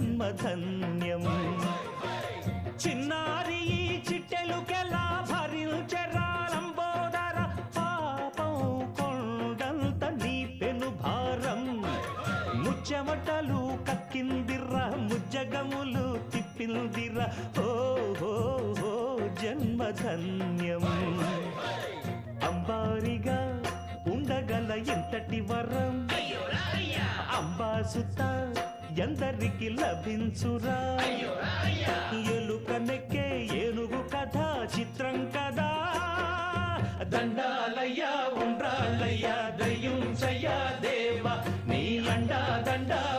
జన్మధన్యం చిన్నారి ఈ చిట్టెలుకెలా భరించరాలంబోదర పాపం కొండంత నీ పెను భారం ముచ్చెమటలు కక్కిందిర్రా ముజ్జగములు తిప్పిందిర్రా ఓ జన్మధన్యం అంబారిగా ఉండగల ఎంతటి వరం అంబాసుత ఎందరికి లభించురా ఎలుకనెక్కే ఏనుగు కథ చిత్రం కదా దండాలయ్యా ఉండ్రాళ్ళయ్యా దయ్యం